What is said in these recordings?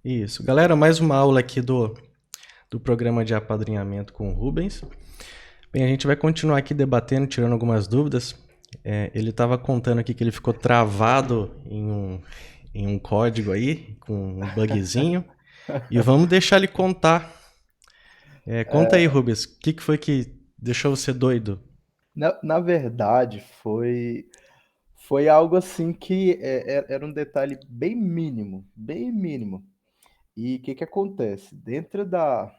Isso. Galera, mais uma aula aqui do programa de apadrinhamento com o Rubens. Bem, a gente vai continuar aqui debatendo, tirando algumas dúvidas. Ele estava contando aqui que ele ficou travado em um código aí, com um bugzinho. E vamos deixar ele contar. Conta aí, Rubens, o que foi que deixou você doido? Na verdade, foi algo assim que era um detalhe bem mínimo, bem mínimo. E o que que acontece? Dentro da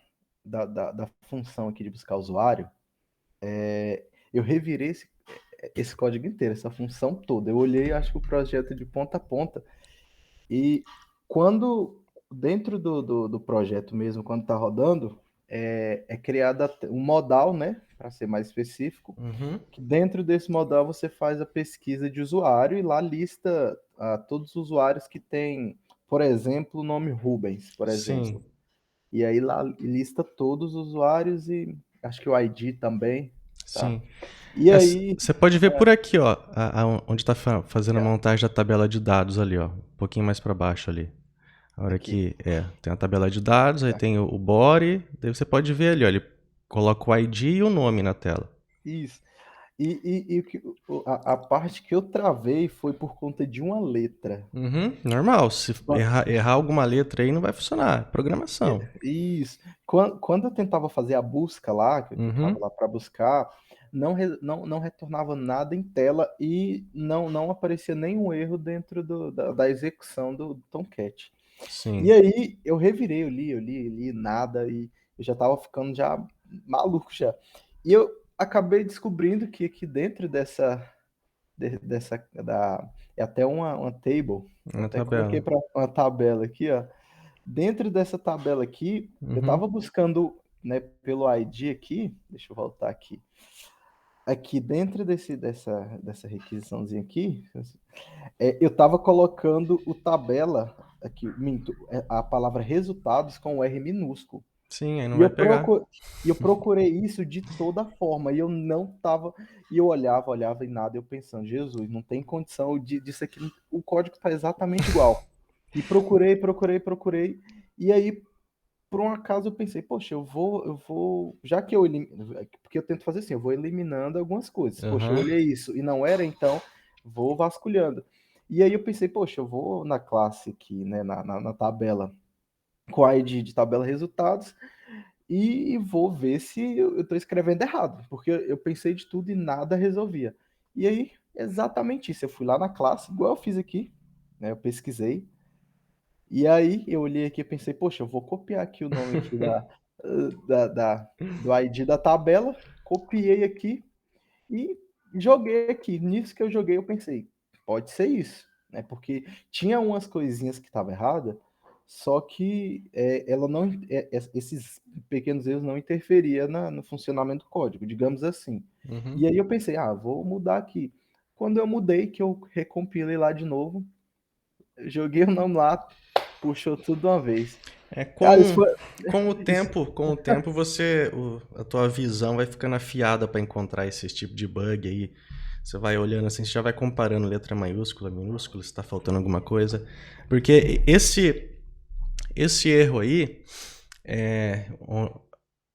função aqui de buscar usuário, eu revirei esse código inteiro, essa função toda. Eu olhei, acho que o projeto de ponta a ponta. E quando, dentro do projeto mesmo, quando está rodando, é criada um modal, né? Para ser mais específico, Uhum. que dentro desse modal você faz a pesquisa de usuário e lá lista todos os usuários que têm, por exemplo, o nome Rubens, por Sim. exemplo. E aí lá lista todos os usuários e acho que o ID também, tá? Sim. E aí, Você pode ver por aqui, ó, onde está fazendo a é, montagem da tabela de dados ali, ó, um pouquinho mais para baixo ali. A hora aqui, que tem a tabela de dados, aí tá? tem o body, daí você pode ver ali, ó, ele coloca o ID e o nome na tela. Isso. A parte que eu travei foi por conta de uma letra. Uhum, normal. Se errar alguma letra aí, não vai funcionar. Programação. Isso. Quando eu tentava fazer a busca lá, que eu clicava Uhum, lá para buscar, não retornava nada em tela e não aparecia nenhum erro dentro da execução do Tomcat. E sim. aí eu revirei, eu li, nada, e eu já estava ficando já maluco já. E eu acabei descobrindo que aqui dentro é até uma table, eu Na até coloquei tabela. para uma tabela aqui, ó. Dentro dessa tabela aqui, eu Uhum. estava buscando, né, pelo ID aqui, deixa eu voltar aqui. Aqui dentro dessa requisiçãozinha aqui, eu estava colocando o tabela, aqui, minto, a palavra resultados com o R minúsculo. Sim, aí não E vai eu, pegar. e eu procurei isso de toda forma, e eu não tava. E eu olhava e nada, eu pensando, Jesus, não tem condição disso aqui, o código está exatamente igual. E procurei, e aí, por um acaso, eu pensei, poxa, já que eu elimino, porque eu tento fazer assim, eu vou eliminando algumas coisas. Poxa, eu Aham. olhei isso e não era, então vou vasculhando. E aí eu pensei, poxa, eu vou na classe aqui, né, na tabela, com a ID de tabela resultados, e vou ver se eu estou escrevendo errado, porque eu pensei de tudo e nada resolvia. E aí, exatamente isso. Eu fui lá na classe, igual eu fiz aqui, né? Eu pesquisei, e aí eu olhei aqui e pensei, poxa, eu vou copiar aqui o nome aqui do ID da tabela, copiei aqui e joguei aqui. Nisso que eu joguei, eu pensei, pode ser isso, né? Porque tinha umas coisinhas que estavam erradas, só que ela não, esses pequenos erros não interferiam no funcionamento do código, digamos assim. Uhum. E aí eu pensei, vou mudar aqui. Quando eu mudei, que eu recompilei lá de novo, eu joguei o nome lá, puxou tudo de uma vez. É Cara, isso com, foi. com o Isso, tempo, com o tempo a tua visão vai ficando afiada para encontrar esse tipo de bug aí. Você vai olhando assim, você já vai comparando letra maiúscula, minúscula, se está faltando alguma coisa. Porque esse erro aí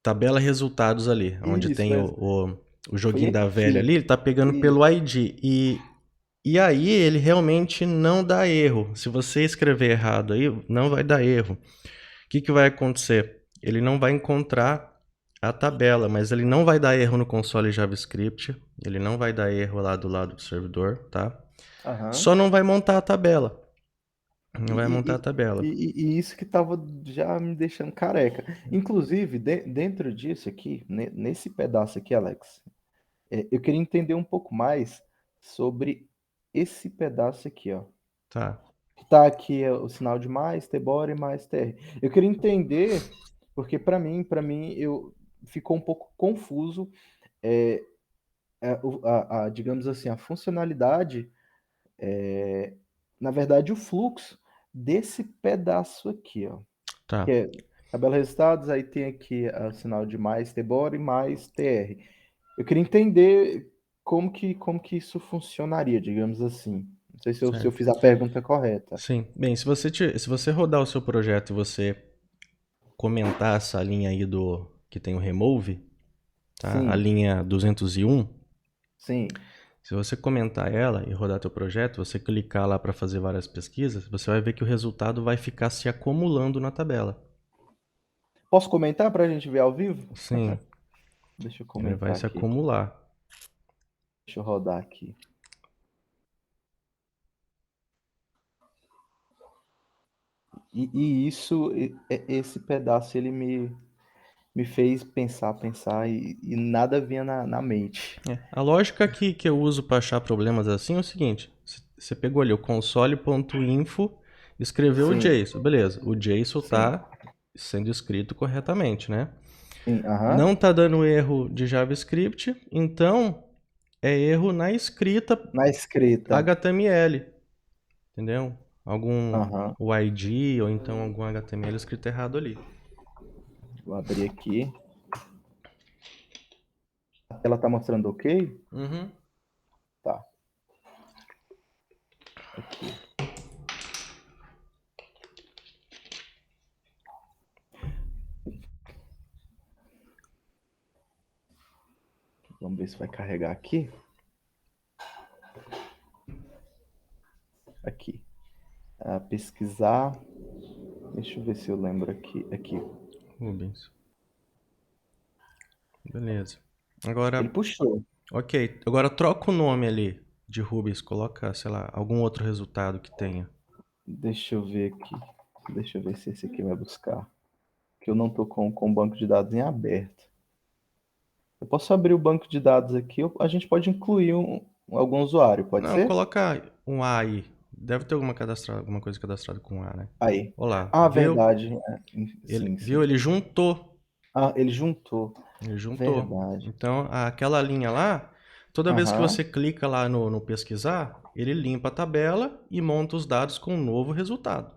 tabela resultados ali, onde isso, tem o foi joguinho da velha aqui. ali, ele tá pegando pelo Isso. ID. E aí ele realmente não dá erro. Se você escrever errado aí, não vai dar erro. O que vai acontecer? Ele não vai encontrar a tabela, mas ele não vai dar erro no console JavaScript, ele não vai dar erro lá do lado do servidor, tá? Aham. Só não vai montar a tabela. Não vai montar a E, tabela. e isso que tava já me deixando careca. Inclusive, dentro disso aqui, nesse pedaço aqui, Alex, eu queria entender um pouco mais sobre esse pedaço aqui, ó. Tá. Que tá aqui o sinal de mais, tbor e mais tr. Eu queria entender, porque para mim, eu ficou um pouco confuso, é, digamos assim, a funcionalidade, na verdade, o fluxo desse pedaço aqui, ó. Que Tá. é tabela resultados, aí tem aqui o sinal de mais tbor e mais tr. Eu queria entender como que isso funcionaria, digamos assim. Não sei se eu certo? fiz a pergunta correta. Sim. Bem, se você rodar o seu projeto e você comentar essa linha aí do que tem o remove, tá? A Sim, linha 201, sim. se você comentar ela e rodar teu projeto, você clicar lá para fazer várias pesquisas, você vai ver que o resultado vai ficar se acumulando na tabela. Posso comentar para a gente ver ao vivo? Sim, Deixa eu ele vai comentar se aqui. acumular. Deixa eu rodar aqui. E isso, esse pedaço, ele me fez pensar e nada vinha na mente. É, a lógica que eu uso para achar problemas assim é o seguinte: você pegou ali o console.info, escreveu o Sim, JSON, beleza? O JSON sim, está sendo escrito corretamente, né? sim, Não aham. está dando erro de JavaScript, então é erro na escrita Na escrita. HTML, entendeu? Algum Aham. YG ou então algum HTML escrito errado ali. Vou abrir aqui. A tela tá mostrando ok? Uhum. Tá, aqui. Vamos ver se vai carregar aqui. Aqui. Pesquisar. Deixa eu ver se eu lembro aqui. Aqui. Rubens. Beleza. Ele Agora, puxou. ok. Agora troca o nome ali de Rubens. Coloca, sei lá, algum outro resultado que tenha. Deixa eu ver aqui. Deixa eu ver se esse aqui vai buscar. Que eu não tô com o banco de dados em aberto. Eu posso abrir o banco de dados aqui. A gente pode incluir algum usuário, pode Não, ser? coloca um A aí. Deve ter alguma coisa cadastrada com A, né? Aí. Olá, Ah, viu? verdade. Ele, Sim, viu? sim. Ele juntou. Ah, ele juntou. Ele juntou. Verdade. Então, aquela linha lá, toda vez que Aham. você clica lá no pesquisar, ele limpa a tabela e monta os dados com um novo resultado.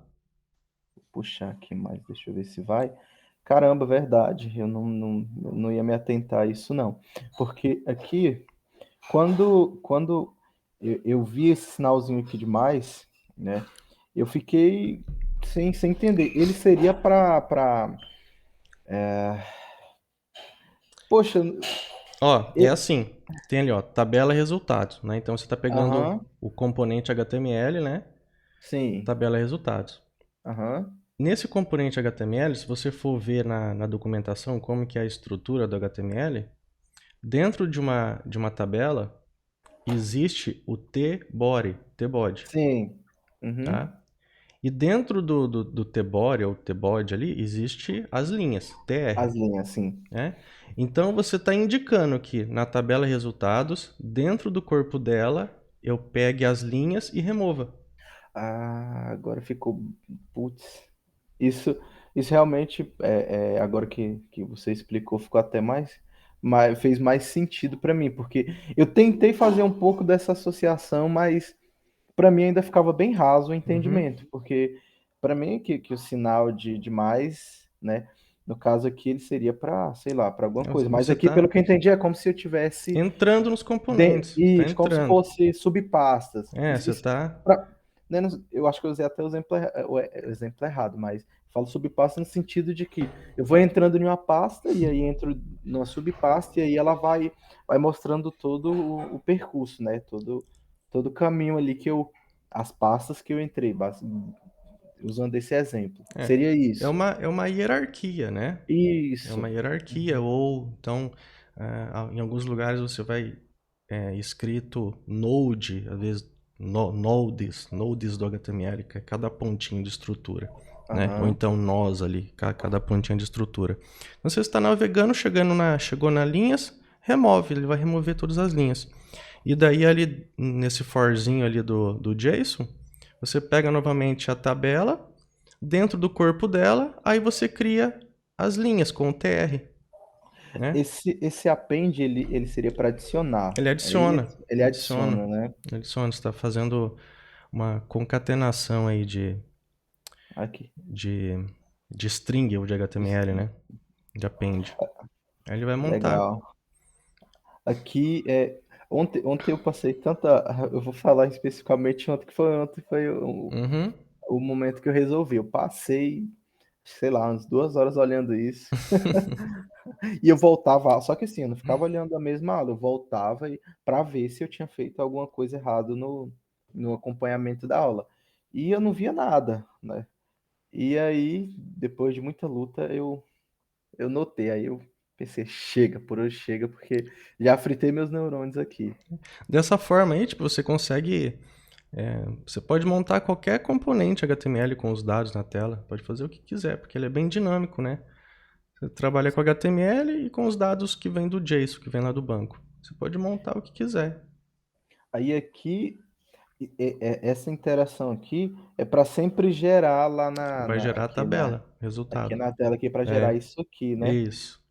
Vou puxar aqui mais. Deixa eu ver se vai. Caramba, verdade. Eu não ia me atentar a isso, não. Porque aqui, quando eu vi esse sinalzinho aqui de mais, né? Eu fiquei sem entender. Ele seria para. Poxa, Ó, é eu- assim, tem ali, ó, tabela resultados, né? Então você está pegando aham, o componente HTML, né? sim, Tabela resultados. aham, Nesse componente HTML, se você for ver na documentação como que é a estrutura do HTML, dentro de uma tabela existe o T-body, sim, uhum, tá? E dentro do T-body ou T-body ali, existe as linhas, as TR, linhas, sim. né? Então você está indicando que na tabela resultados, dentro do corpo dela, eu pegue as linhas e remova. Ah, agora ficou, putz, isso, isso realmente, agora que você explicou, ficou até fez mais sentido para mim, porque eu tentei fazer um pouco dessa associação, mas para mim ainda ficava bem raso o Uhum. entendimento, porque para mim que o sinal de mais, né, no caso aqui ele seria para, sei lá, para alguma coisa, mas Você aqui pelo está que eu entendi é como se eu tivesse entrando nos componentes, está isso, como se entrando. fosse subpastas. É, você está. Né, eu acho que eu usei até o exemplo errado, mas falo subpasta no sentido de que eu vou entrando em uma pasta e aí entro numa subpasta e aí ela vai mostrando todo o percurso, né? Todo o caminho ali as pastas que eu entrei, usando esse exemplo. É, Seria é isso. uma, é uma hierarquia, né? É Isso. uma hierarquia, ou então, em alguns lugares você vai escrito node, às vezes nodes do HTML, que é cada pontinho de estrutura, né? Ou Aham. então nós ali, cada pontinho de estrutura. Então você está navegando, chegou na linhas, remove, ele vai remover todas as linhas. E daí ali, nesse forzinho ali do JSON, você pega novamente a tabela, dentro do corpo dela, aí você cria as linhas com o TR, né? Esse append, ele seria para adicionar. Ele É adiciona, isso? Ele adiciona, adiciona, né? adiciona. Você está fazendo uma concatenação aí Aqui. de, de string ou de HTML, né? De append. Aí ele vai montar. Legal. Aqui Ontem eu passei tanta. Eu vou falar especificamente ontem foi Uhum. o momento que eu resolvi. Eu passei, sei lá, umas 2 horas olhando isso. E eu voltava, só que assim, eu não ficava olhando a mesma aula, eu voltava para ver se eu tinha feito alguma coisa errada no acompanhamento da aula. E eu não via nada, né? E aí, depois de muita luta, eu notei. Aí eu pensei, chega, por hoje chega, porque já fritei meus neurônios aqui. Dessa forma aí, tipo, você consegue. Você pode montar qualquer componente HTML com os dados na tela. Pode fazer o que quiser, porque ele é bem dinâmico, né? Você trabalha com HTML e com os dados que vêm do JSON, que vem lá do banco. Você pode montar o que quiser. Aí aqui, essa interação aqui é para sempre gerar lá Vai gerar a aqui na, tabela, aqui resultado. na tela aqui para gerar É, isso aqui, né? isso.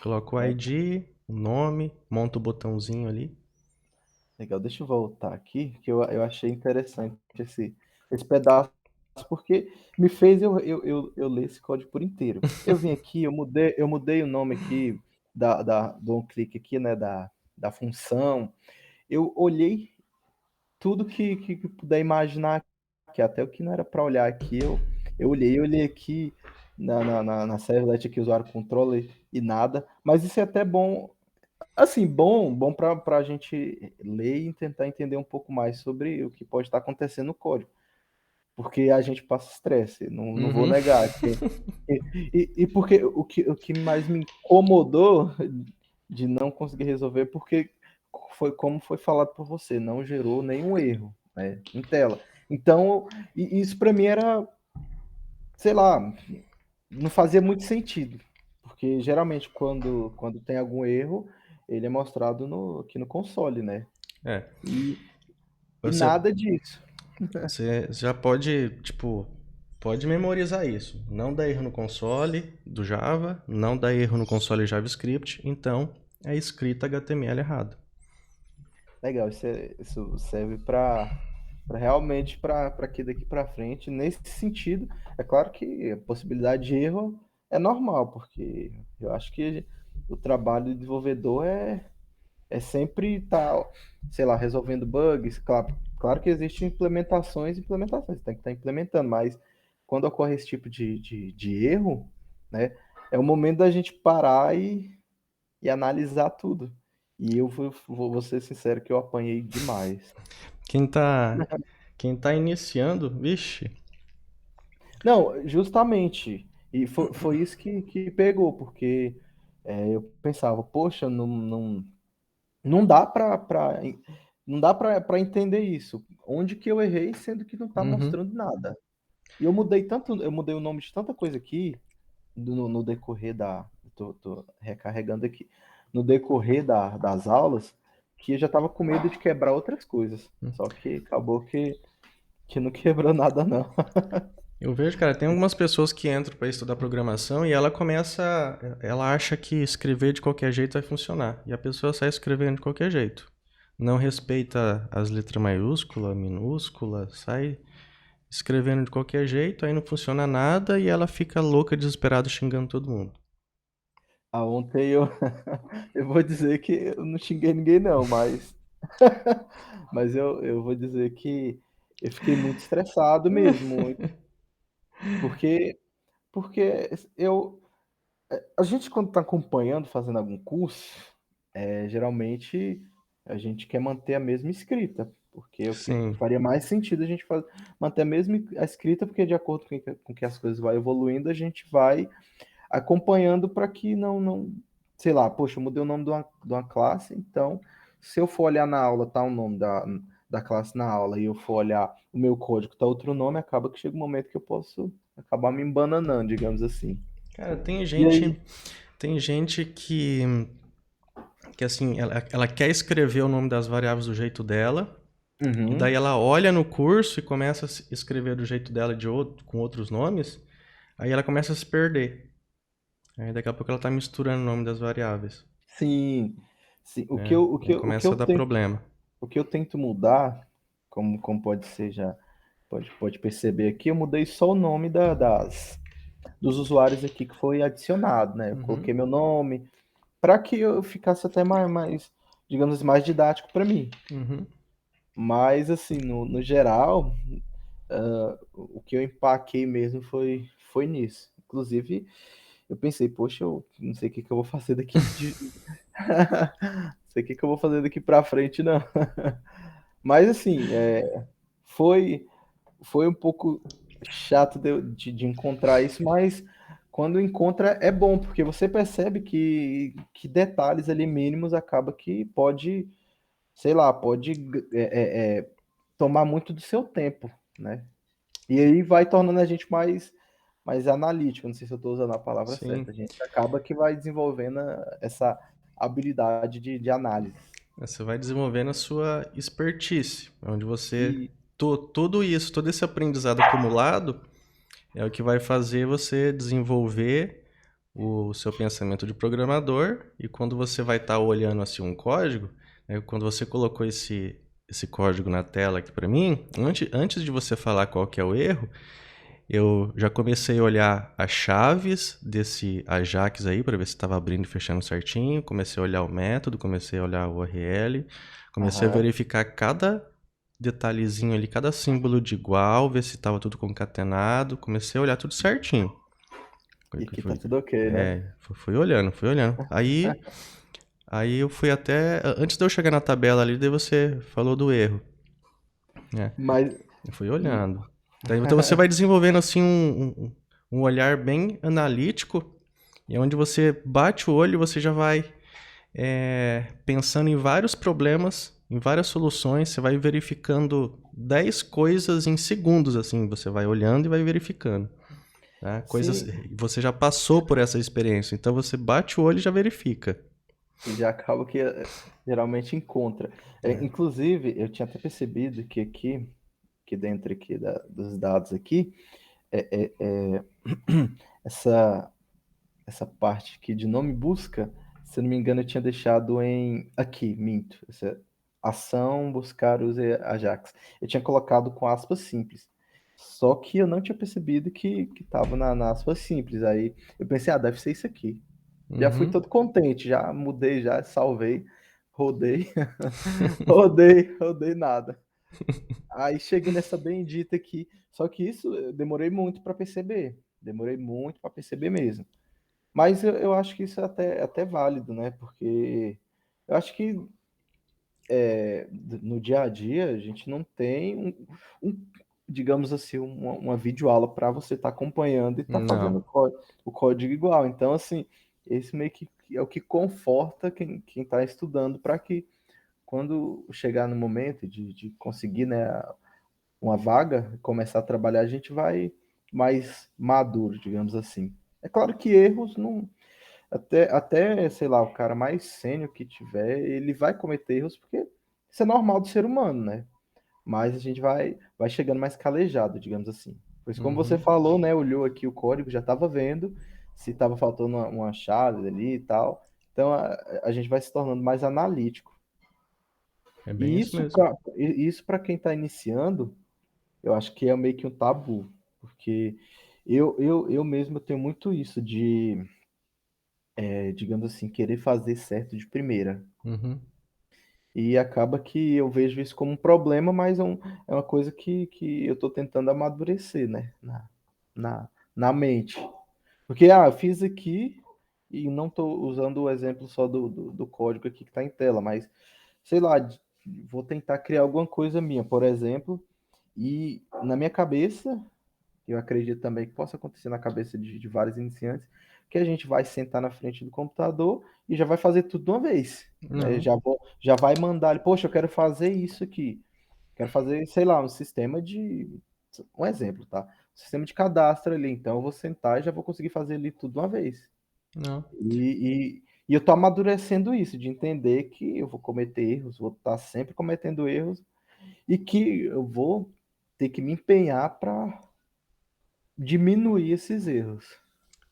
Coloca o É, ID, o nome, monta o botãozinho ali. legal, deixa eu voltar aqui, que eu achei interessante esse pedaço, porque me fez eu ler esse código por inteiro. Eu vim aqui, eu mudei o nome aqui do onClick aqui, né, da função. Eu olhei tudo que puder imaginar, que até o que não era para olhar aqui, eu olhei aqui na servlet aqui, usuário controller e nada, mas isso é até bom. Assim, bom para a gente ler e tentar entender um pouco mais sobre o que pode estar acontecendo no código, porque a gente passa estresse, não vou Uhum. negar. E porque o que mais me incomodou de não conseguir resolver, porque foi como foi falado por você, não gerou nenhum erro, né, em tela. Então, isso para mim era, sei lá, não fazia muito sentido, porque geralmente quando tem algum erro, ele é mostrado aqui no console, né? É. E, e Você, nada disso. você já pode, tipo, pode memorizar isso. Não dá erro no console do Java, não dá erro no console JavaScript, então é escrita HTML errado. Legal, isso serve para realmente para aqui daqui para frente. Nesse sentido, é claro que a possibilidade de erro é normal, porque eu acho que o trabalho do desenvolvedor é sempre estar, sei lá, resolvendo bugs. Claro que existem implementações, tem que estar implementando, mas quando ocorre esse tipo de erro, né, é o momento da gente parar e analisar tudo. E eu vou ser sincero que eu apanhei demais. Quem tá, quem tá iniciando, vixe, Não, justamente. E foi isso que pegou, porque eu pensava, poxa, não dá não dá para entender isso. Onde que eu errei, sendo que não está uhum. mostrando nada. E eu mudei o nome de tanta coisa aqui no decorrer tô recarregando aqui, no decorrer das aulas, que eu já estava com medo de quebrar outras coisas. Só que acabou que não quebrou nada, não. Eu vejo, cara, tem algumas pessoas que entram para estudar programação e ela acha que escrever de qualquer jeito vai funcionar. E a pessoa sai escrevendo de qualquer jeito. Não respeita as letras maiúsculas, minúsculas, sai escrevendo de qualquer jeito, aí não funciona nada e ela fica louca, desesperada, xingando todo mundo. Ontem eu vou dizer que eu não xinguei ninguém, não, mas, mas eu vou dizer que eu fiquei muito estressado mesmo, porque, porque a gente, quando está acompanhando, fazendo algum curso, geralmente a gente quer manter a mesma escrita, porque é o que Sim. faria mais sentido a gente manter a mesma escrita, porque de acordo com que as coisas vão evoluindo, a gente vai acompanhando para que não, sei lá, poxa, eu mudei o nome de uma classe, então, se eu for olhar na aula, tá o nome da classe na aula, e eu for olhar o meu código, tá outro nome, acaba que chega um momento que eu posso acabar me embananando, digamos assim. Cara, E aí, tem gente que assim, ela quer escrever o nome das variáveis do jeito dela, e daí uhum, ela olha no curso e começa a escrever do jeito dela com outros nomes, aí ela começa a se perder. Aí daqui a pouco ela tá misturando o nome das variáveis. sim, sim, Aí começa a dar problema. o que eu tento mudar, como pode ser já, pode perceber aqui, eu mudei só o nome dos usuários aqui que foi adicionado, né? Eu Uhum. coloquei meu nome, para que eu ficasse até mais. digamos assim, mais didático para mim. Uhum. Mas, assim, no geral, o que eu empaquei mesmo foi nisso. Inclusive, eu pensei, poxa, eu não sei o que que eu vou fazer daqui não sei o que que eu vou fazer daqui para frente, não. Mas, assim, foi, foi um pouco chato de encontrar isso, mas quando encontra é bom, porque você percebe que detalhes ali mínimos acaba que pode, sei lá, pode tomar muito do seu tempo, né? E aí vai tornando a gente mais analítico, não sei se eu estou usando a palavra Sim. certa. A gente acaba que vai desenvolvendo essa habilidade de análise. Você vai desenvolvendo a sua expertise, onde você. E, Tudo isso, todo esse aprendizado acumulado é o que vai fazer você desenvolver o seu pensamento de programador. E quando você vai estar olhando assim um código, né, quando você colocou esse código na tela aqui para mim, antes de você falar qual que é o erro, eu já comecei a olhar as chaves desse Ajax aí para ver se estava abrindo e fechando certinho. Comecei a olhar o método, comecei a olhar o URL, comecei a aham, verificar cada detalhezinho ali, cada símbolo de igual, ver se estava tudo concatenado. Comecei a olhar tudo certinho. e que tá tudo ok, né? Fui olhando, fui olhando. Aí eu fui até. Antes de eu chegar na tabela ali, daí você falou do erro, né? Mas, Eu fui olhando. Então você vai desenvolvendo assim um olhar bem analítico, e onde você bate o olho, você já vai pensando em vários problemas, em várias soluções, você vai verificando 10 coisas em segundos, assim, você vai olhando e vai verificando. Tá? Coisas, sim, você já passou por essa experiência, então você bate o olho e já verifica. e já acaba que geralmente encontra. Inclusive, eu tinha até percebido que aqui, que dentro aqui dos dados aqui, essa, essa parte aqui de nome busca, se eu não me engano, eu tinha deixado em aqui, minto. Essa ação buscar use Ajax. Eu tinha colocado com aspas simples. Só que eu não tinha percebido que tava na aspas simples. Aí eu pensei, deve ser isso aqui. Já fui Uhum. todo contente, já mudei, já salvei, rodei, rodei nada. Aí cheguei nessa bendita aqui. Só que isso eu demorei muito para perceber. Demorei muito para perceber mesmo. Mas eu acho que isso é até válido, né? Porque eu acho que no dia a dia a gente não tem digamos assim, uma videoaula para você estar acompanhando e estar fazendo Não. o código igual. Então, assim, esse meio que é o que conforta quem está estudando para que quando chegar no momento de conseguir, né, uma vaga, começar a trabalhar, a gente vai mais maduro, digamos assim. É claro que erros não. Até, sei lá, o cara mais sênior que tiver, ele vai cometer erros, porque isso é normal do ser humano, né? Mas a gente vai chegando mais calejado, digamos assim. Pois como você Uhum. falou, né? Olhou aqui o código, já estava vendo se estava faltando uma chave ali e tal. Então a gente vai se tornando mais analítico. É bem E isso isso mesmo. para quem está iniciando, eu acho que é meio que um tabu, porque eu mesmo tenho muito isso de, digamos assim, querer fazer certo de primeira. Uhum. E acaba que eu vejo isso como um problema, mas é uma coisa que eu estou tentando amadurecer, né? Na mente. Porque, eu fiz aqui e não estou usando o exemplo só do código aqui que está em tela, mas, sei lá, vou tentar criar alguma coisa minha, por exemplo, e na minha cabeça eu acredito também que possa acontecer na cabeça de vários iniciantes, que a gente vai sentar na frente do computador e já vai fazer tudo de uma vez, né? Não. Já vai mandar ele, poxa, eu quero fazer isso aqui. Quero fazer, sei lá, um sistema de. Um exemplo, tá? Um sistema de cadastro ali. Então eu vou sentar e já vou conseguir fazer ali tudo de uma vez. Não. E eu tô amadurecendo isso, de entender que eu vou cometer erros, vou estar sempre cometendo erros e que eu vou ter que me empenhar para diminuir esses erros.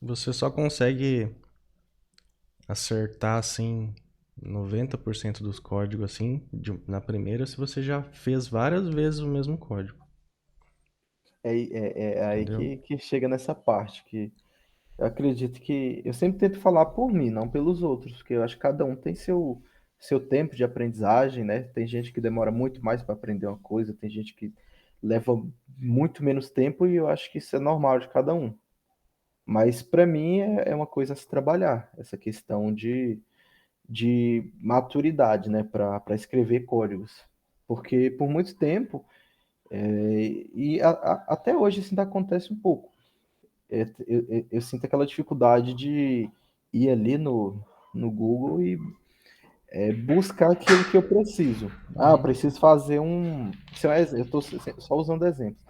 Você só consegue acertar assim 90% dos códigos assim na primeira se você já fez várias vezes o mesmo código, É aí entendeu? que chega nessa parte, que eu acredito que eu sempre tento falar por mim, não pelos outros, porque eu acho que cada um tem seu tempo de aprendizagem, né? Tem gente que demora muito mais para aprender uma coisa, tem gente que leva muito menos tempo e eu acho que isso é normal de cada um. Mas para mim é uma coisa a se trabalhar, essa questão de maturidade, né, para escrever códigos. Porque por muito tempo, até hoje isso ainda acontece um pouco. Eu sinto aquela dificuldade de ir ali no Google e buscar aquilo que eu preciso. Ah, eu Uhum. preciso fazer um. Eu estou só usando exemplos.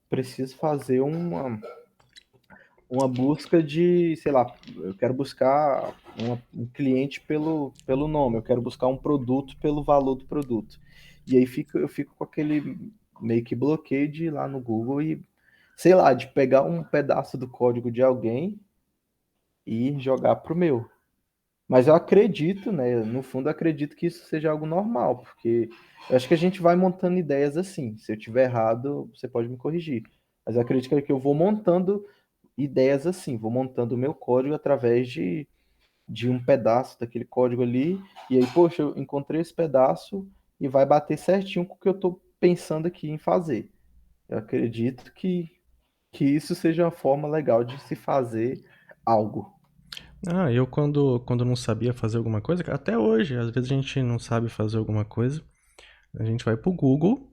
Preciso fazer uma busca de, sei lá, eu quero buscar um cliente pelo nome, eu quero buscar um produto pelo valor do produto. E aí eu fico com aquele meio que bloqueio de ir lá no Google e, sei lá, de pegar um pedaço do código de alguém e jogar pro meu. Mas eu acredito, né? No fundo, eu acredito que isso seja algo normal, porque eu acho que a gente vai montando ideias assim. Se eu tiver errado, você pode me corrigir. Mas eu acredito que eu vou montando ideias assim, vou montando o meu código através de um pedaço daquele código ali, e aí, poxa, eu encontrei esse pedaço e vai bater certinho com o que eu estou pensando aqui em fazer. Eu acredito que isso seja uma forma legal de se fazer algo. Ah, eu quando não sabia fazer alguma coisa, até hoje, às vezes a gente não sabe fazer alguma coisa, a gente vai pro Google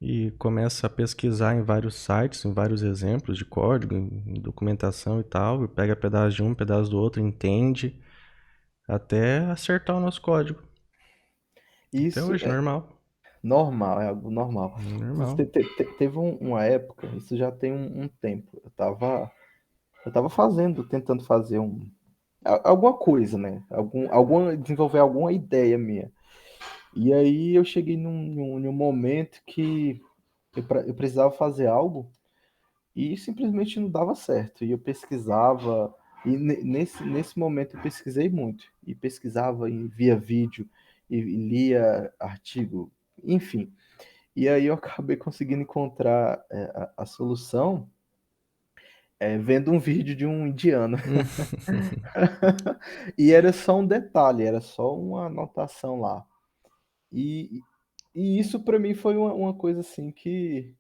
e começa a pesquisar em vários sites, em vários exemplos de código, em documentação e tal, e pega pedaço de um, pedaço do outro, entende, até acertar o nosso código. Até Isso hoje, é normal. normal, é algo normal. Normal. Teve uma época, isso já tem um tempo, eu tava tentando fazer alguma coisa, né? Desenvolver alguma ideia minha. E aí eu cheguei num momento que eu precisava fazer algo e simplesmente não dava certo. E eu pesquisava, e nesse momento eu pesquisei muito. E pesquisava e via vídeo, e lia artigo, enfim. E aí eu acabei conseguindo encontrar a solução vendo um vídeo de um indiano. E era só um detalhe, era só uma anotação lá. E, e isso para mim foi uma coisa assim que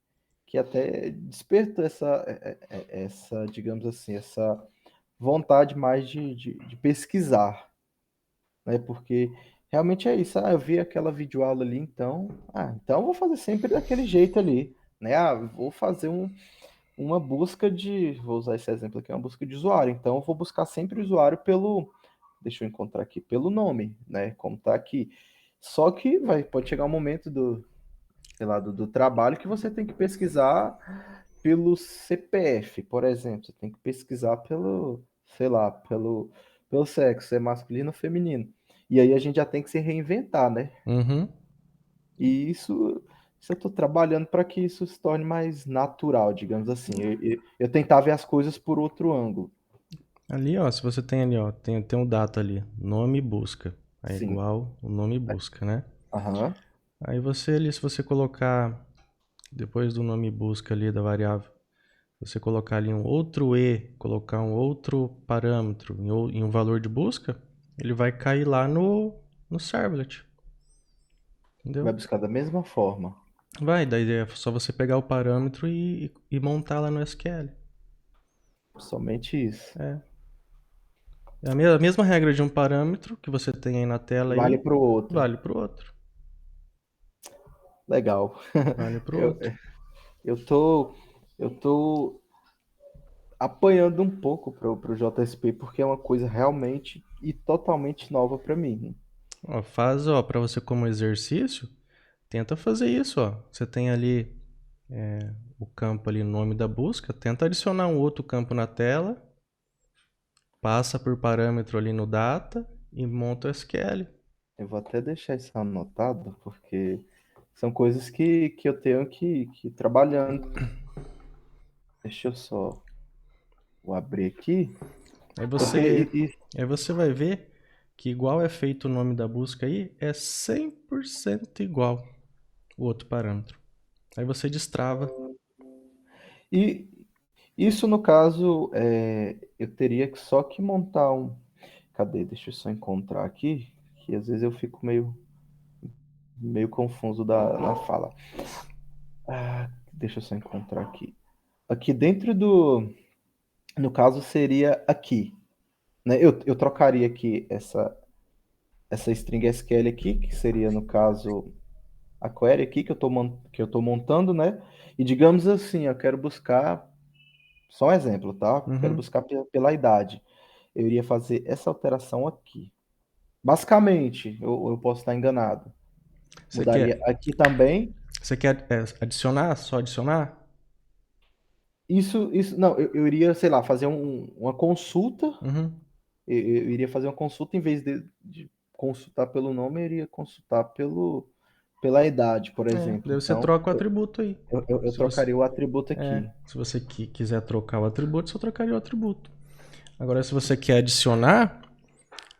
até despertou essa, digamos assim, essa vontade mais de pesquisar, né? Porque realmente é isso. Ah, eu vi aquela videoaula ali, então eu vou fazer sempre daquele jeito ali, né? Ah, vou fazer uma busca vou usar esse exemplo aqui, uma busca de usuário. Então eu vou buscar sempre o usuário deixa eu encontrar aqui, pelo nome, né? Como tá aqui. Só que pode chegar um momento sei lá, do trabalho que você tem que pesquisar pelo CPF, por exemplo. Você tem que pesquisar sei lá, pelo sexo, se é masculino ou feminino. E aí a gente já tem que se reinventar, né? Uhum. E isso eu estou trabalhando para que isso se torne mais natural, digamos assim. Eu tentar ver as coisas por outro ângulo. Ali, ó, se você tem ali, ó, tem um data ali, nome e busca. É Sim. igual o nome e busca, né? Aham. Aí você ali, se você colocar, depois do nome e busca ali da variável, você colocar ali um outro E, colocar um outro parâmetro em um valor de busca, ele vai cair lá no servlet, entendeu? Vai buscar da mesma forma. Vai, daí é só você pegar o parâmetro e montar lá no SQL. Somente isso. É. É a mesma regra de um parâmetro que você tem aí na tela Vale aí, para o outro. vale pro outro. Legal. Vale pro Eu, outro. eu tô, eu tô apanhando um pouco pro JSP porque é uma coisa realmente e totalmente nova para mim. Ó, faz, ó, para você como exercício, tenta fazer isso, ó. Você tem ali o campo ali, nome da busca, tenta adicionar um outro campo na tela, passa por parâmetro ali no data e monta o SQL. Eu vou até deixar isso anotado porque são coisas que eu tenho que ir trabalhando. Deixa eu só vou abrir aqui, Aí porque você, aí você vai ver que igual é feito o nome da busca aí, é 100% igual o outro parâmetro. Aí você destrava. e isso no caso eu teria só que montar um. Cadê? Deixa eu só encontrar aqui. que às vezes eu fico meio confuso na fala. Deixa eu só encontrar aqui. Aqui dentro no caso seria aqui, né? Eu trocaria aqui essa string SQL aqui, que seria no caso a query aqui que eu tô montando, né? E digamos assim, eu quero buscar, só um exemplo, tá? Quero Uhum. buscar pela idade. Eu iria fazer essa alteração aqui. Basicamente, eu posso estar enganado. Você Mudaria quer, aqui também. você quer adicionar? Só adicionar? Não, eu iria, sei lá, fazer uma consulta. Uhum. Eu iria fazer uma consulta em vez de consultar pelo nome, eu iria consultar pela idade, por exemplo. Daí você Então, troca o atributo aí. eu Se você, trocaria o atributo aqui. se você quiser trocar o atributo, você trocaria o atributo. Agora, se você quer adicionar,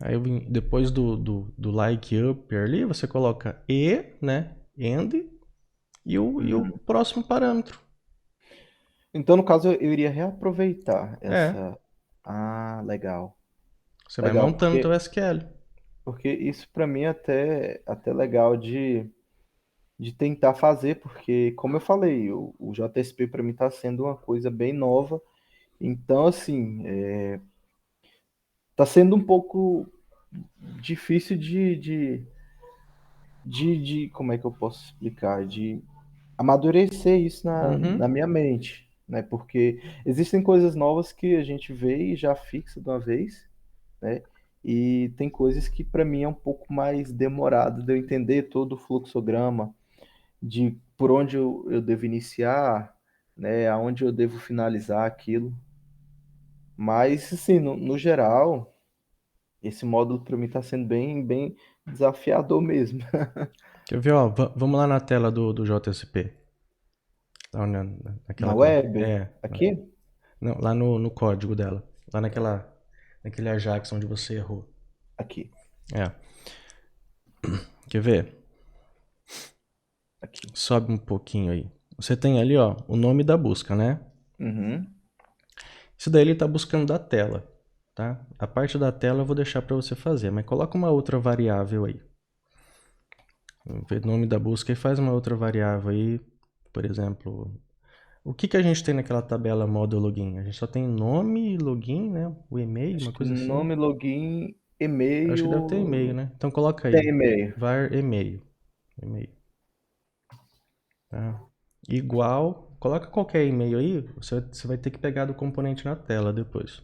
aí depois do like up ali, você coloca e, né? And e o Hum. próximo parâmetro. Então, no caso, eu iria reaproveitar É, essa. Ah, legal. você vai Legal, montando teu SQL. porque isso para mim é até legal de tentar fazer, porque, como eu falei, o JSP para mim está sendo uma coisa bem nova. Então, assim, tá sendo um pouco difícil como é que eu posso explicar? De amadurecer isso na Uhum. minha mente, né? Porque existem coisas novas que a gente vê e já fixa de uma vez, né? E tem coisas que para mim é um pouco mais demorado de eu entender todo o fluxograma, de por onde eu devo iniciar, né? Aonde eu devo finalizar aquilo. Mas, assim, no geral, esse módulo para mim está sendo bem desafiador mesmo. Quer ver, ó? Vamos lá na tela do JSP. Lá naquela. Na web, É. aqui, Não, lá no código dela. Lá naquele Ajax onde você errou. aqui, É. Quer ver? aqui. Sobe um pouquinho aí. Você tem ali, ó, o nome da busca, né? Uhum. Isso daí ele está buscando da tela, tá? A parte da tela eu vou deixar para você fazer, mas coloca uma outra variável aí. O nome da busca e faz uma outra variável aí, por exemplo. O que a gente tem naquela tabela modo login? A gente só tem nome, login, né? O e-mail, Acho uma que coisa assim. nome, login, Eu acho que deve ter e-mail, e-mail. né? Então coloca Tem aí, e-mail. var e-mail. E-mail, tá? Igual, coloca qualquer e-mail aí, você vai ter que pegar do componente na tela depois.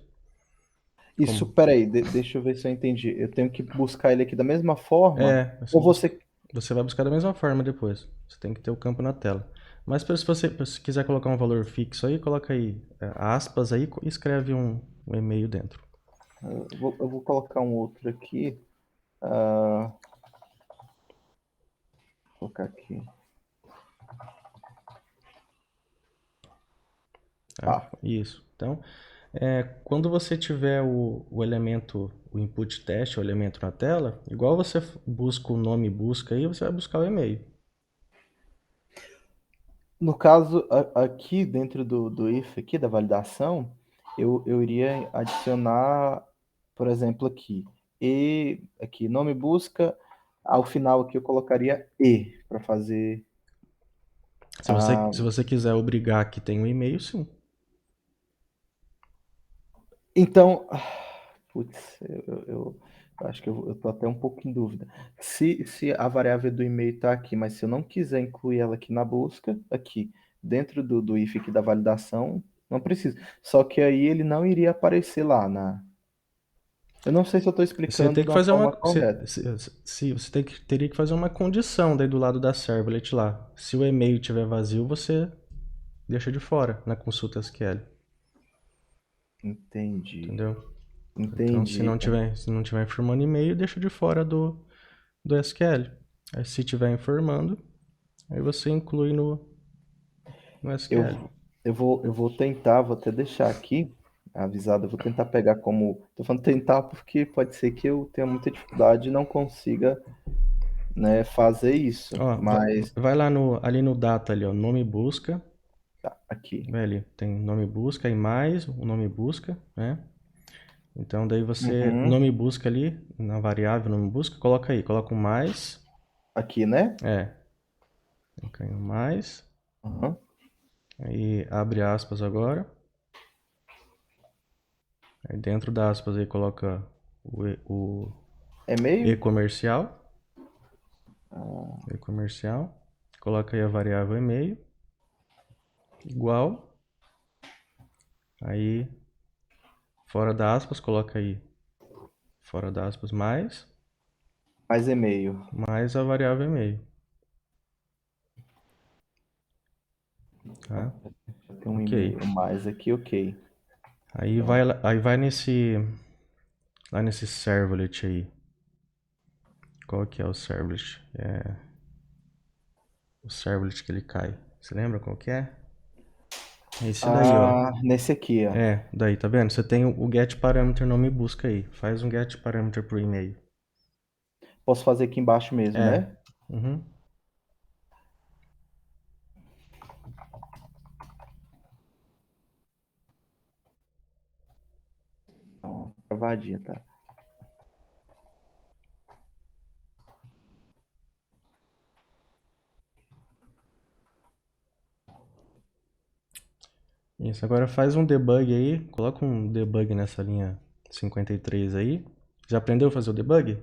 Isso, Como? peraí, deixa eu ver se eu entendi. Eu tenho que buscar ele aqui da mesma forma? É, Ou você. você vai buscar da mesma forma depois. Você tem que ter o campo na tela. Mas se você quiser colocar um valor fixo aí, coloca aí aspas aí e escreve um e-mail dentro. Eu vou colocar um outro aqui. Vou colocar aqui. Tá? Tá. Isso. Então, quando você tiver o elemento, o input teste, o elemento na tela, igual você busca o nome busca aí, você vai buscar o e-mail. No caso, aqui dentro do if aqui, da validação, eu iria adicionar, por exemplo, aqui, nome busca, ao final aqui eu colocaria para fazer Se você, a. se você quiser obrigar que tem um e-mail, sim. Então, putz, eu acho que eu tô até um pouco em dúvida. Se a variável do e-mail está aqui, mas se eu não quiser incluir ela aqui na busca, aqui, dentro do if aqui da validação, não precisa. Só que aí ele não iria aparecer lá na. Eu não sei se eu estou Você explicando tem de que uma fazer uma. forma correta. Você teria que fazer uma condição daí do lado da servlet lá. Se o e-mail estiver vazio, você deixa de fora na consulta SQL. Entendi. Entendeu? Então, se Entendi. não tiver, se não tiver informando e-mail, deixa de fora do SQL. Aí, se tiver informando, aí você inclui no Eu, SQL. eu vou tentar, vou até deixar aqui avisado, eu vou tentar pegar como. Tô falando tentar porque pode ser que eu tenha muita dificuldade e não consiga, né, fazer isso. Ó, Mas vai lá ali no data ali, ó, nome busca. tá, aqui. Vai ali, tem nome busca e mais o nome busca, né? Então daí você, Uhum. nome busca ali, na variável nome busca, coloca aí, coloca um mais, Aqui, né? coloca aí um mais, Uhum. aí abre aspas agora, aí dentro da aspas aí coloca o E-mail? e-comercial, Ah, e-comercial, coloca aí a variável e-mail, igual, aí fora da aspas, coloca aí fora da aspas mais e-mail. mais a variável e-mail, Tá, tá? já tem um Ok. e-mail mais aqui, ok. Aí Pronto. aí vai lá nesse servlet aí. Qual que é o servlet? É o servlet que ele cai. Você lembra qual que é? É esse daí, ó. Ah, nesse aqui, ó. Daí, tá vendo? Você tem o get parameter nome busca aí. Faz um get parameter pro e-mail. Posso fazer aqui embaixo mesmo, É. né? Uhum. Então, travadinha, tá? Isso, agora faz um debug aí. Coloca um debug nessa linha 53 aí. Já aprendeu a fazer o debug?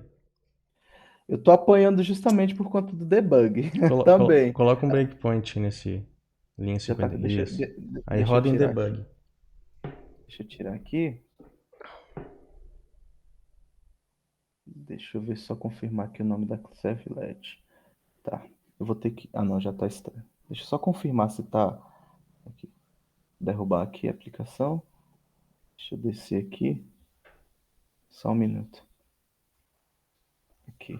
Eu tô apanhando justamente por conta do debug também. Coloca um breakpoint nesse linha Já tá, 50. Isso. Aí deixa eu roda em tirar aqui. debug. Deixa eu tirar aqui. Deixa eu ver só confirmar aqui o nome da servlet. Tá. Eu vou ter que. Ah, não, já tá estranho. Deixa eu só confirmar se tá aqui. Derrubar aqui a aplicação. Deixa eu descer aqui. Só um minuto. Aqui.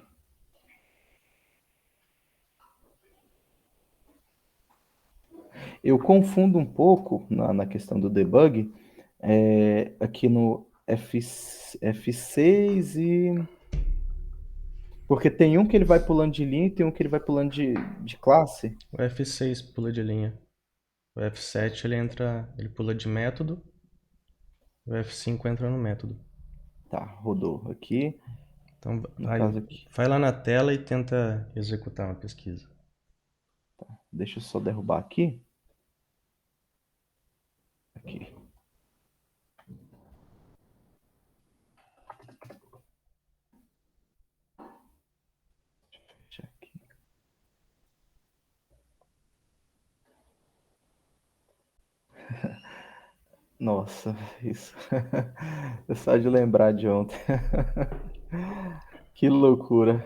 Eu confundo um pouco na questão do debug, aqui no F6 e. Porque tem um que ele vai pulando de linha e tem um que ele vai pulando de classe. O F6 pula de linha. O F7 ele pula de método. O F5 entra no método. Tá, rodou aqui. Então, No aí, caso aqui. vai lá na tela e tenta executar uma pesquisa. Deixa eu só derrubar aqui. Aqui. Deixa aqui. Nossa, isso. É só de lembrar de ontem. Que loucura.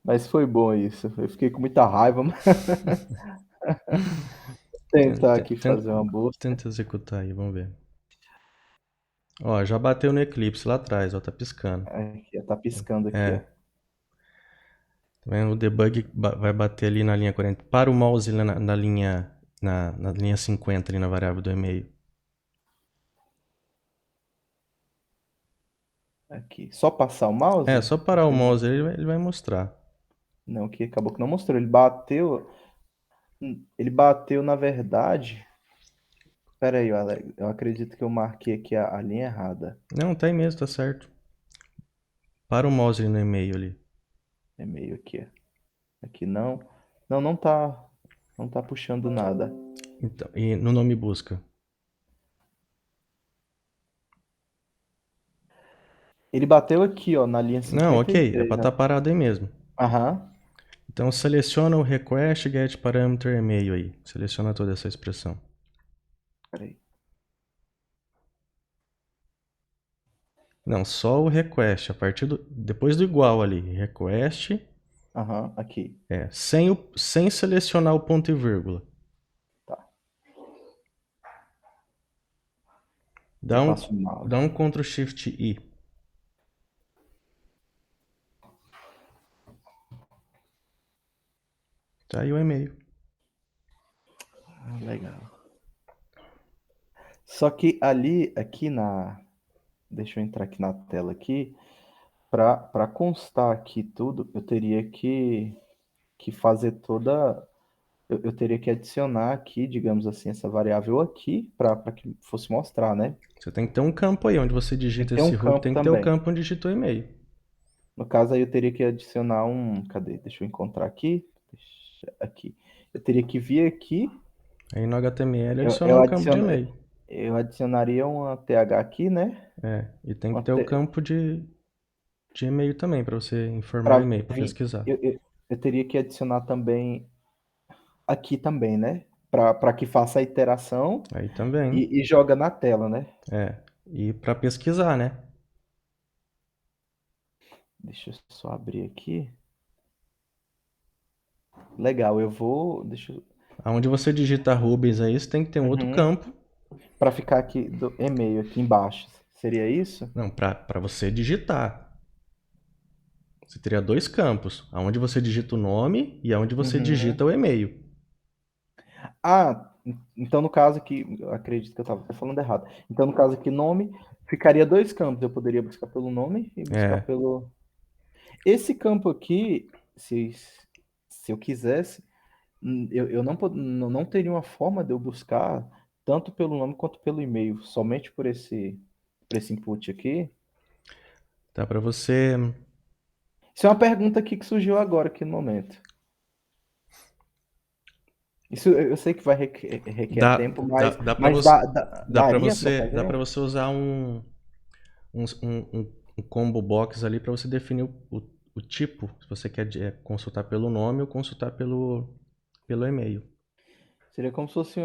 Mas foi bom isso. Eu fiquei com muita raiva, mas tentar Tenta, aqui tenta, fazer uma busca. tenta executar aí, vamos ver. Ó, já bateu no Eclipse lá atrás, ó, tá piscando. Aqui, tá piscando aqui, ó. É, tá vendo? O debug vai bater ali na linha 40. Para o mouse ali na linha 50 ali na variável do e-mail. Aqui. Só passar o É, mouse? só parar o mouse ali, ele vai mostrar. Não, que acabou que não mostrou. Ele bateu na verdade. Pera aí, Alex. Eu acredito que eu marquei aqui a linha errada. Não, tá aí mesmo, tá certo. Para o mouse ali no e-mail ali. E-mail aqui. Aqui não. Não, não tá. Não tá puxando nada. Então, e no nome busca. Ele bateu aqui, ó, na linha Não, ok, é 53, pra estar né? parado aí mesmo. Aham. Então seleciona o request get parameter e-mail aí. Seleciona toda essa expressão. Peraí. Não, só o request, a partir depois do igual ali, request, Aham, aqui. sem selecionar o ponto e vírgula. Tá. Dá Eu um, passo o mouse. dá um Ctrl Shift I. Tá aí o e-mail. Ah, legal. Só que ali, aqui na. Deixa eu entrar aqui na tela aqui. Para constar aqui tudo, eu teria que fazer toda. eu teria que adicionar aqui, digamos assim, essa variável aqui para que fosse mostrar, né? Você tem que ter um campo aí onde você Tem que digita ter um esse Ruby, campo tem que ter o também. campo onde digita o e-mail. No caso aí eu teria que adicionar um, cadê? Deixa eu encontrar aqui. Aqui. Eu teria que vir aqui, Aí no HTML eu, adiciona eu um campo de adiciono, e-mail. eu adicionaria uma TH aqui, né? E tem que Uma ter o T, campo de e-mail também, para você informar o para e-mail, para vir, pesquisar. eu teria que adicionar também aqui também, né? Para que faça a iteração Aí também. e joga na tela, né? E para pesquisar, né? Deixa eu só abrir aqui. Legal, eu vou. Deixa eu. Aonde você digita Rubens aí, você tem que ter um outro Uhum. campo. Para ficar aqui do e-mail aqui embaixo. Seria isso? Não, para você digitar. Você teria dois campos, aonde você digita o nome e aonde você digita Uhum. o e-mail. Ah, então no caso aqui, eu acredito que eu estava falando errado. Então no caso aqui, nome, ficaria dois campos. Eu poderia buscar pelo nome e buscar É, pelo. Esse campo aqui, se eu quisesse, eu não teria uma forma de eu buscar tanto pelo nome quanto pelo e-mail, somente por esse input aqui. dá para você, Isso é uma pergunta aqui que surgiu agora, aqui no momento. Isso eu sei que vai requer tempo, dá para mas você, daria para dá para fazer? você usar um combo box ali para você definir o tipo, se você quer consultar pelo nome ou consultar pelo e-mail. Seria como se fosse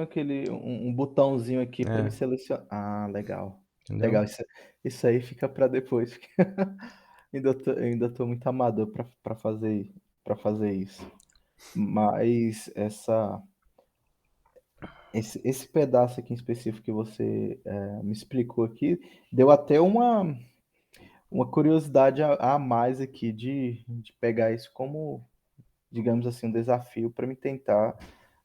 um botãozinho aqui para me É, selecionar. Ah, legal. entendeu? Legal, isso aí fica para depois. Ainda tô muito amador para fazer isso. Mas esse pedaço aqui em específico que você me explicou aqui, deu até uma curiosidade a mais aqui de pegar isso como, digamos assim, um desafio para me tentar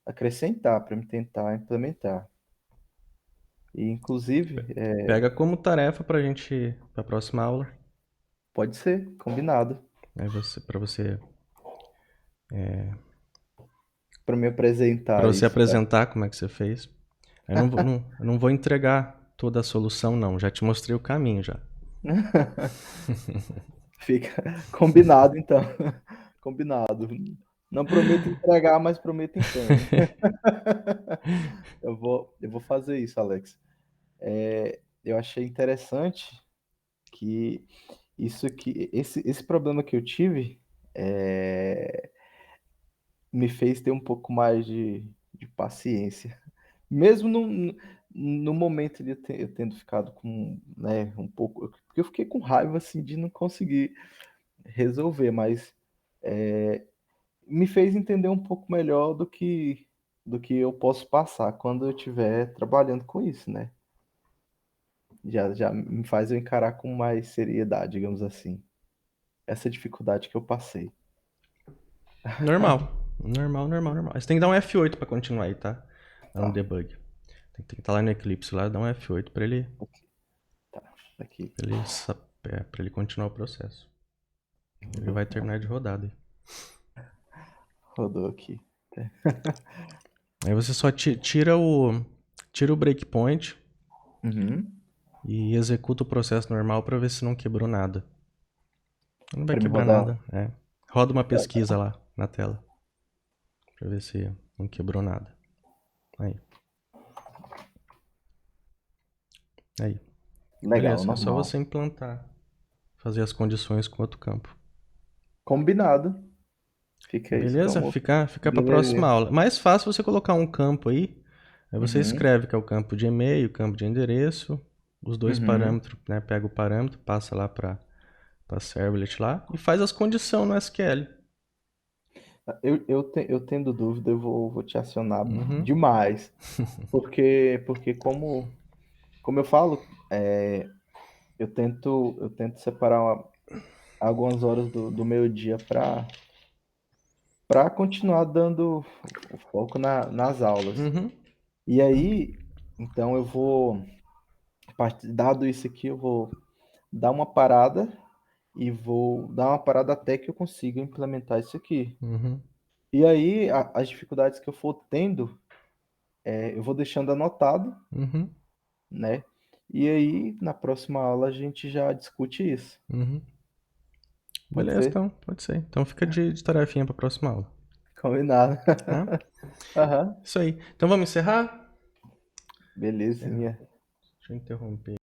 acrescentar, para me tentar implementar. E, inclusive, Pega como tarefa pra gente, pra próxima aula, pode ser, combinado, né? Para você, para para me você isso, tá? apresentar como é que você fez. Eu não vou entregar toda a solução, não. Já te mostrei o caminho já. Fica combinado, então. Combinado. Não prometo entregar, mas prometo empenho. Eu vou fazer isso, Alex. Eu achei interessante que esse problema que eu tive é, me fez ter um pouco mais de paciência. Mesmo no momento de eu tendo ficado com, né, um pouco. Porque eu fiquei com raiva assim de não conseguir resolver, mas me fez entender um pouco melhor do que eu posso passar quando eu estiver trabalhando com isso, né? Já me faz eu encarar com mais seriedade, digamos assim, essa dificuldade que eu passei. Normal. Normal, normal, normal. Você tem que dar um F8 pra continuar aí, tá? Lá no Tá, debug. Tem que estar lá no Eclipse lá, dar um F8 tá, aqui, pra ele, pra ele continuar o processo. Ele vai terminar de rodada aí. rodou aqui. Aí você só tira o breakpoint Uhum. e executa o processo normal pra ver se não quebrou nada. Não vai Para me quebrar rodar. nada. Roda uma pesquisa lá na tela pra ver se não quebrou nada. Aí. Aí. Legal, Beleza, é só normal. você implantar, fazer as condições com outro campo. Combinado. Fica isso Beleza? como Fica para a próxima beleza. aula. Mais fácil você colocar um campo aí você Uhum. escreve que é o campo de e-mail, o campo de endereço, os dois Uhum. parâmetros, né? Pega o parâmetro, passa lá para servlet lá e faz as condições no SQL. Eu tendo dúvida, eu vou te acionar Uhum, demais. Porque como eu falo, eu tento separar algumas horas do meu dia para continuar dando o foco nas aulas. uhum, E aí, então eu vou, dado isso aqui, eu vou dar uma parada e vou dar uma parada até que eu consiga implementar isso aqui. uhum. E aí, as dificuldades que eu for tendo, eu vou deixando anotado, Uhum, né? E aí, na próxima aula, a gente já discute isso. uhum. Pode Beleza, ser? então, pode ser. Então fica de tarefinha pra próxima aula, Combinado. tá? Aham. Isso aí. Então vamos encerrar? Belezinha. Deixa eu interromper.